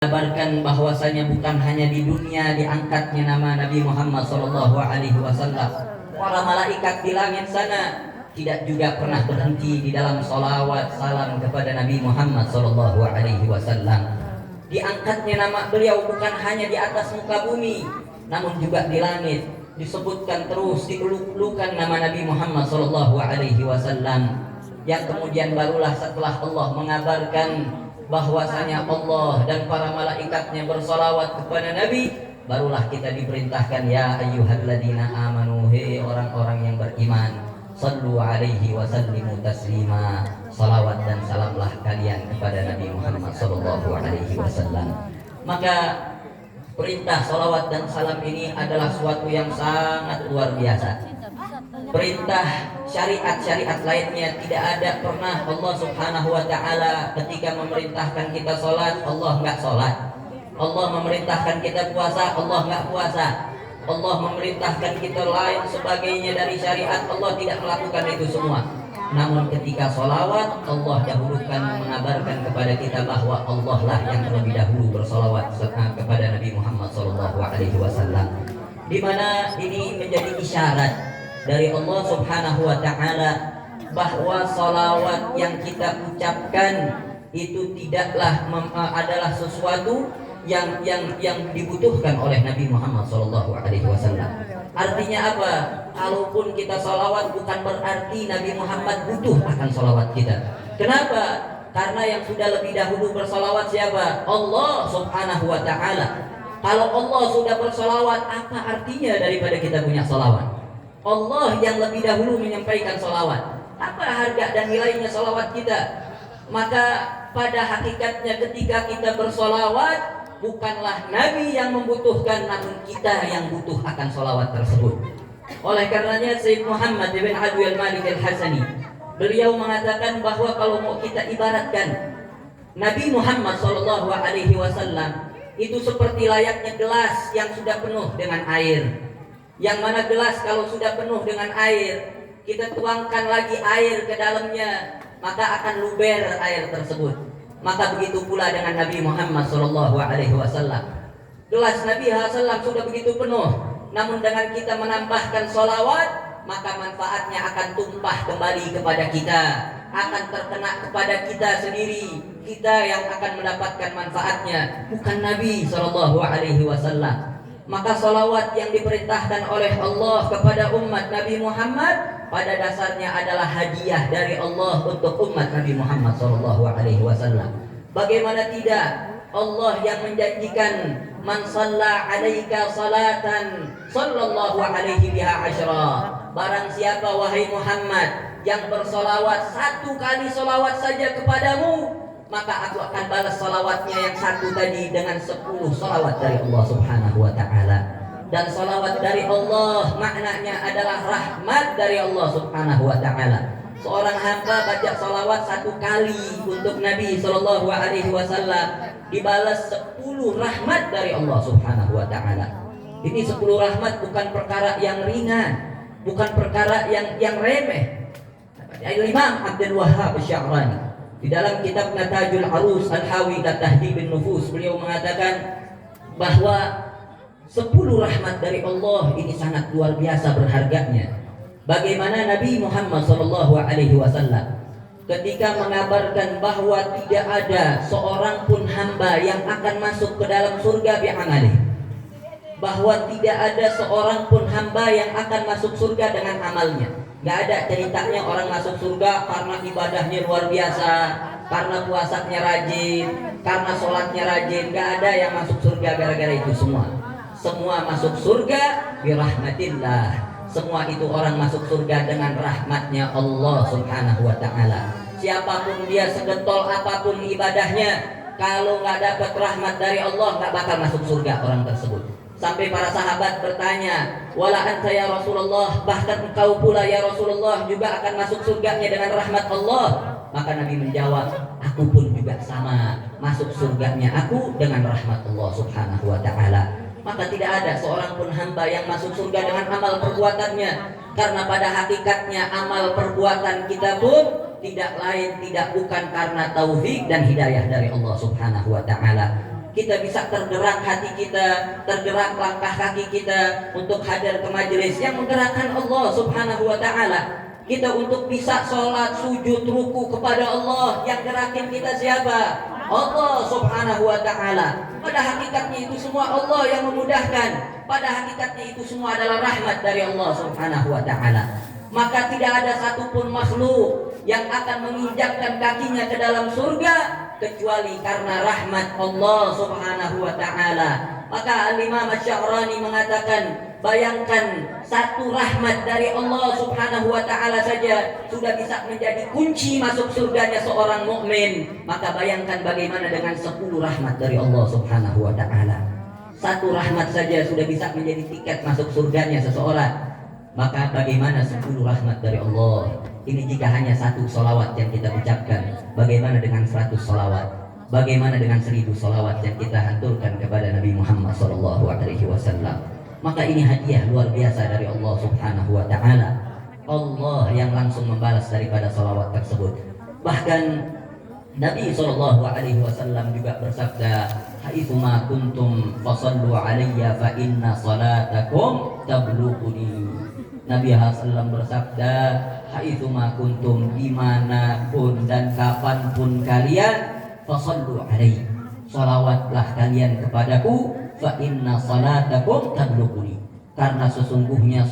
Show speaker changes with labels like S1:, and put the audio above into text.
S1: Kabarkan bahwasanya bukan hanya di dunia diangkatnya nama Nabi Muhammad SAW. Para malaikat di langit sana tidak juga pernah berhenti di dalam salawat salam kepada Nabi Muhammad SAW. Diangkatnya nama beliau bukan hanya di atas muka bumi, namun juga di langit. Disebutkan terus, dieluk-elukan nama Nabi Muhammad SAW. Yang kemudian barulah setelah Allah mengabarkan bahwasanya Allah dan para malaikatnya bersalawat kepada Nabi, barulah kita diperintahkan, ya ayyuhalladzina amanu, hei orang-orang yang beriman, sallu alaihi wa sallimu taslima, salawat dan salamlah kalian kepada Nabi Muhammad sallallahu alaihi wasallam. Maka perintah salawat dan salam ini adalah suatu yang sangat luar biasa. Perintah syariat-syariat lainnya tidak ada pernah Allah Subhanahu wa ta'ala ketika memerintahkan kita sholat, Allah nggak sholat. Allah memerintahkan kita puasa, Allah nggak puasa. Allah memerintahkan kita lain sebagainya dari syariat, Allah tidak melakukan itu semua. Namun ketika sholawat, Allah dahulukan mengabarkan kepada kita bahwa Allah lah yang terlebih dahulu bersolawat kepada Nabi Muhammad SAW, di mana ini menjadi isyarat dari Allah Subhanahu wa ta'ala bahwa salawat yang kita ucapkan itu tidaklah adalah sesuatu yang dibutuhkan oleh Nabi Muhammad SAW. Artinya apa? Kalaupun kita salawat bukan berarti Nabi Muhammad butuh akan salawat kita. Kenapa? Karena yang sudah lebih dahulu bersalawat siapa? Allah Subhanahu wa ta'ala. Kalau Allah sudah bersalawat, apa artinya daripada kita punya salawat? Allah yang lebih dahulu menyampaikan salawat. Apa harga dan nilainya salawat kita? Maka pada hakikatnya ketika kita bersalawat, bukanlah Nabi yang membutuhkan, namun kita yang butuh akan salawat tersebut. Oleh karenanya Sayyid Muhammad bin Abdul Malik Al-Hasani, beliau mengatakan bahwa kalau mau kita ibaratkan Nabi Muhammad SAW itu seperti layaknya gelas yang sudah penuh dengan air. Yang mana gelas kalau sudah penuh dengan air, kita tuangkan lagi air ke dalamnya, maka akan luber air tersebut. Maka begitu pula dengan Nabi Muhammad SAW. Gelas Nabi SAW sudah begitu penuh, namun dengan kita menambahkan sholawat, maka manfaatnya akan tumpah kembali kepada kita, akan terkena kepada kita sendiri. Kita yang akan mendapatkan manfaatnya, bukan Nabi SAW. Maka salawat yang diperintahkan oleh Allah kepada umat Nabi Muhammad pada dasarnya adalah hadiah dari Allah untuk umat Nabi Muhammad SAW. Bagaimana tidak, Allah yang menjanjikan, man shalla alaika salatan sallallahu alaihi biha asyra. Barang siapa wahai Muhammad yang bersolawat satu kali solawat saja kepadamu, maka aku akan balas salawatnya yang satu tadi dengan 10 salawat dari Allah Subhanahu wa ta'ala. Dan salawat dari Allah maknanya adalah rahmat dari Allah Subhanahu wa ta'ala. Seorang hamba baca salawat satu kali untuk Nabi SAW dibalas 10 rahmat dari Allah Subhanahu wa ta'ala. Ini 10 rahmat bukan perkara yang ringan, bukan perkara yang remeh. Imam Abdul Wahhab Sya'rani di dalam kitab Natajul Arus Al-Hawi dan Tahdibin Nufus, beliau mengatakan bahwa 10 rahmat dari Allah ini sangat luar biasa berharganya. Bagaimana Nabi Muhammad SAW ketika mengabarkan bahwa tidak ada seorang pun hamba yang akan masuk ke dalam surga bi'amalih, bahwa tidak ada seorang pun hamba yang akan masuk surga dengan amalnya. Gak ada ceritanya orang masuk surga karena ibadahnya luar biasa, karena puasanya rajin, karena sholatnya rajin. Gak ada yang masuk surga gara-gara itu semua. Semua masuk surga birahmatillah. Semua itu orang masuk surga dengan rahmatnya Allah Subhanahu wa ta'ala. Siapapun dia, segetol apapun ibadahnya, kalau gak dapat rahmat dari Allah, gak bakal masuk surga orang tersebut. Sampai para sahabat bertanya, wala anta ya Rasulullah, bahkan engkau pula ya Rasulullah juga akan masuk surganya dengan rahmat Allah. Maka Nabi menjawab, aku pun juga sama, masuk surganya aku dengan rahmat Allah Subhanahu wa ta'ala. Maka tidak ada seorang pun hamba yang masuk surga dengan amal perbuatannya, karena pada hakikatnya amal perbuatan kita pun tidak lain tidak bukan karena taufik dan hidayah dari Allah Subhanahu wa ta'ala. kita bisa tergerak hati kita, tergerak langkah kaki kita untuk hadir ke majelis yang menggerakkan Allah Subhanahu wa taala. Kita untuk bisa sholat, sujud, ruku kepada Allah, yang gerakin kita siapa? Allah Subhanahu wa taala. Pada hakikatnya itu semua Allah yang memudahkan. Pada hakikatnya itu semua adalah rahmat dari Allah Subhanahu wa taala. Maka tidak ada satupun makhluk yang akan menginjakkan kakinya ke dalam surga kecuali karena rahmat Allah Subhanahu wa taala. Maka Al-Imam Asy-Sya'rani mengatakan, bayangkan satu rahmat dari Allah Subhanahu wa taala saja sudah bisa menjadi kunci masuk surganya seorang mukmin. Maka bayangkan bagaimana dengan 10 rahmat dari Allah Subhanahu wa taala. Satu rahmat saja sudah bisa menjadi tiket masuk surganya seseorang. Maka bagaimana 10 rahmat dari Allah? Ini jika hanya satu solawat yang kita ucapkan. Bagaimana dengan 100 solawat? Bagaimana dengan 1000 solawat yang kita hanturkan kepada Nabi Muhammad SAW? Maka ini hadiah luar biasa dari Allah Subhanahu wa taala. Allah yang langsung membalas daripada salawat tersebut. Bahkan Nabi SAW juga bersabda, "Haitsuma kuntum fasallu alayya fa inna salatakum tablughuni." Nabi SAW bersabda, "Haitsuma kuntum, dimanapun dan kapanpun kalian, fasallu alayya, salawatlah kalian kepadaku, fa inna salatakum tablughuni, karena sesungguhnya